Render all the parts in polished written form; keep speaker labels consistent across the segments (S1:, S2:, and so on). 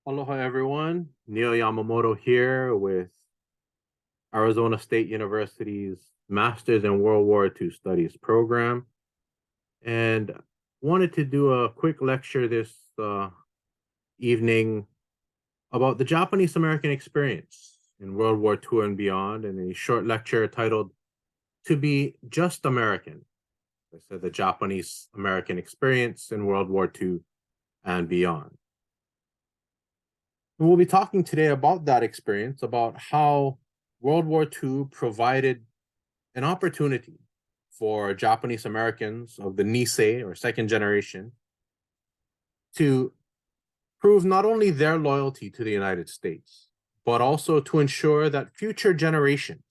S1: Aloha, everyone. Neil Yamamoto here with Arizona State University's Masters in World War II Studies program. And wanted to do a quick lecture this evening about the Japanese American experience in World War II and beyond, in a short lecture titled To Be Just American. I said the Japanese American experience in World War II and beyond. And we'll be talking today about that experience, about how World War II provided an opportunity for Japanese Americans of the Nisei or second generation to prove not only their loyalty to the United States, but also to ensure that future generations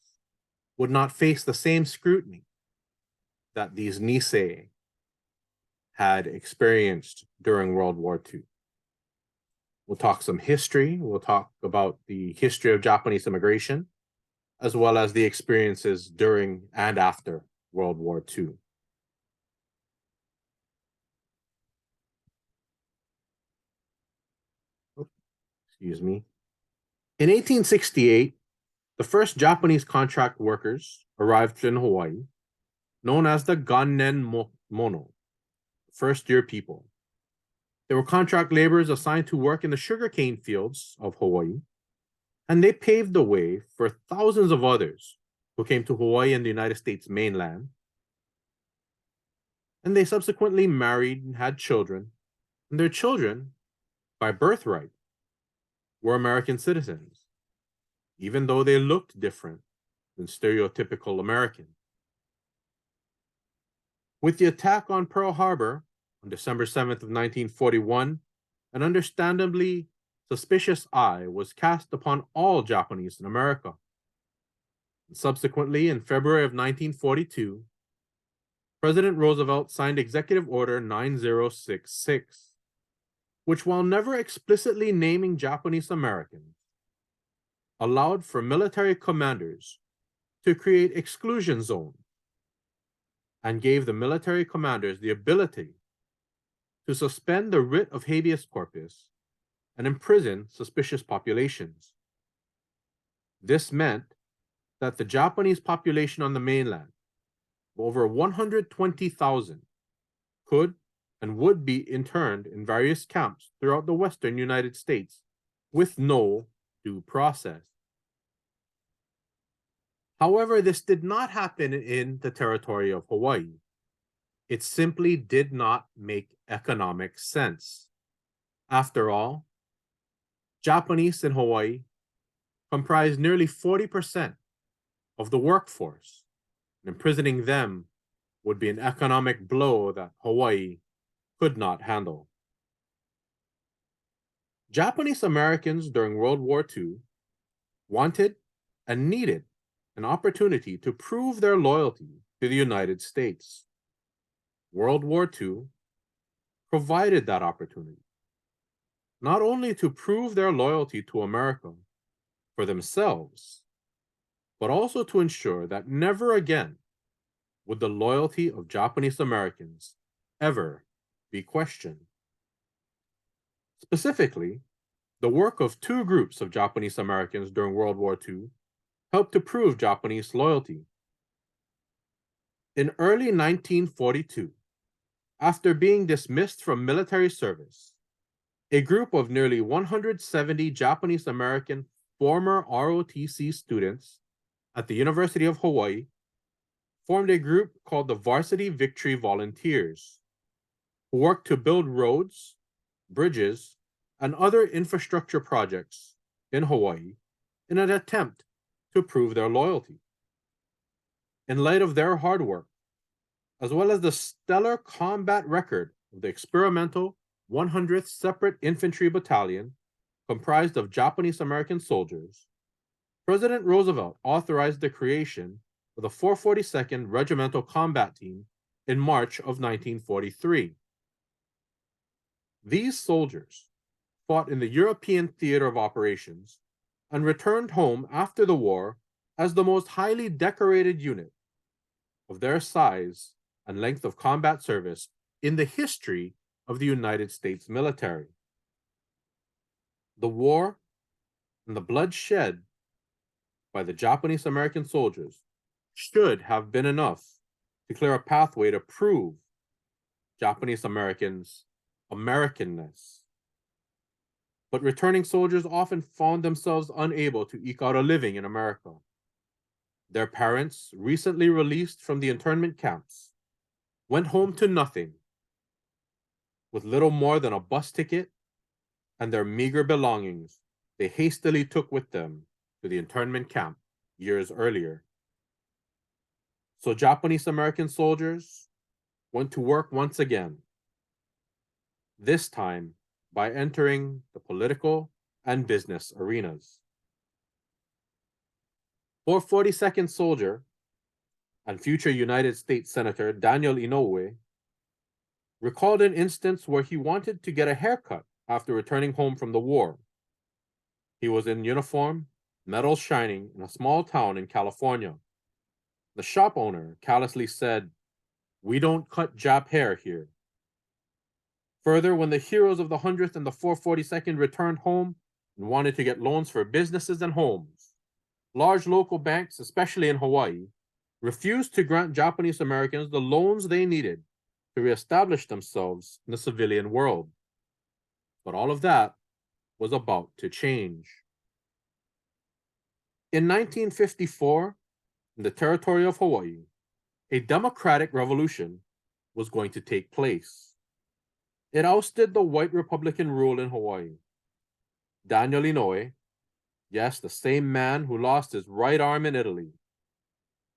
S1: would not face the same scrutiny that these Nisei had experienced during World War II. We'll talk some history. We'll talk about the history of Japanese immigration, as well as the experiences during and after World War II. Excuse me. In 1868, the first Japanese contract workers arrived in Hawaii, known as the Gannen Mono, first year people. They were contract laborers assigned to work in the sugarcane fields of Hawaii, and they paved the way for thousands of others who came to Hawaii and the United States mainland. And they subsequently married and had children, and their children, by birthright, were American citizens, even though they looked different than stereotypical Americans. With the attack on Pearl Harbor on December 7th of 1941, an understandably suspicious eye was cast upon all Japanese in America. And subsequently, in February of 1942, President Roosevelt signed Executive Order 9066, which, while never explicitly naming Japanese Americans, allowed for military commanders to create exclusion zones and gave the military commanders the ability to suspend the writ of habeas corpus and imprison suspicious populations. This meant that the Japanese population on the mainland, over 120,000, could and would be interned in various camps throughout the western United States with no due process. However, this did not happen in the territory of Hawaii. It simply did not make economic sense. After all, Japanese in Hawaii comprised nearly 40% of the workforce, and imprisoning them would be an economic blow that Hawaii could not handle. Japanese Americans during World War II wanted and needed an opportunity to prove their loyalty to the United States. World War II provided that opportunity, not only to prove their loyalty to America for themselves, but also to ensure that never again would the loyalty of Japanese Americans ever be questioned. Specifically, the work of two groups of Japanese Americans during World War II helped to prove Japanese loyalty. In early 1942, after being dismissed from military service, a group of nearly 170 Japanese American former ROTC students at the University of Hawaii formed a group called the Varsity Victory Volunteers, who worked to build roads, bridges, and other infrastructure projects in Hawaii in an attempt to prove their loyalty. In light of their hard work, as well as the stellar combat record of the experimental 100th Separate Infantry Battalion, comprised of Japanese American soldiers, President Roosevelt authorized the creation of the 442nd Regimental Combat Team in March of 1943. These soldiers fought in the European theater of operations and returned home after the war as the most highly decorated unit of their size and length of combat service in the history of the United States military. The war and the blood shed by the Japanese American soldiers should have been enough to clear a pathway to prove Japanese Americans' Americanness. But returning soldiers often found themselves unable to eke out a living in America. Their parents, recently released from the internment camps, went home to nothing, with little more than a bus ticket and their meager belongings they hastily took with them to the internment camp years earlier. So Japanese American soldiers went to work once again, this time by entering the political and business arenas. 442nd Soldier and future United States Senator Daniel Inouye recalled an instance where he wanted to get a haircut after returning home from the war. He was in uniform, medals shining, in a small town in California. The shop owner callously said, "We don't cut Jap hair here." Further, when the heroes of the 100th and the 442nd returned home and wanted to get loans for businesses and homes, large local banks, especially in Hawaii, refused to grant Japanese Americans the loans they needed to reestablish themselves in the civilian world. But all of that was about to change. In 1954, in the territory of Hawaii, a democratic revolution was going to take place. It ousted the white Republican rule in Hawaii. Daniel Inouye, yes, the same man who lost his right arm in Italy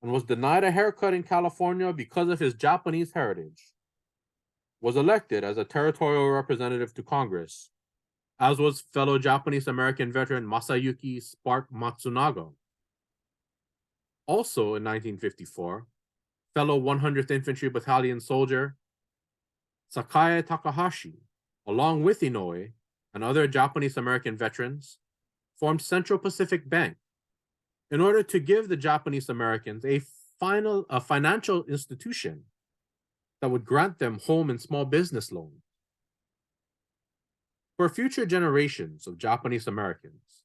S1: and was denied a haircut in California because of his Japanese heritage, was elected as a territorial representative to Congress, as was fellow Japanese American veteran Masayuki Spark Matsunaga. Also in 1954, fellow 100th Infantry Battalion soldier Sakae Takahashi, along with Inouye and other Japanese American veterans, formed Central Pacific Bank in order to give the Japanese Americans a financial institution that would grant them home and small business loans. For future generations of Japanese Americans,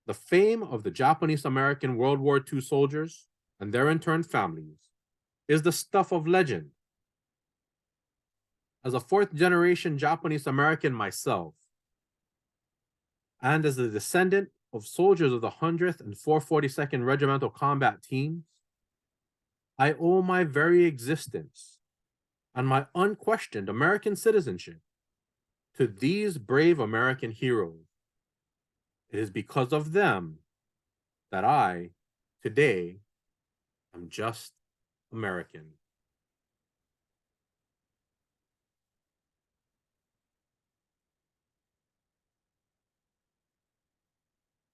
S1: the fame of the Japanese American World War II soldiers and their interned families is the stuff of legend. As a fourth-generation Japanese American myself, and as a descendant of soldiers of the 100th and 442nd Regimental Combat Teams, I owe my very existence and my unquestioned American citizenship to these brave American heroes. It is because of them that I, today, am just American.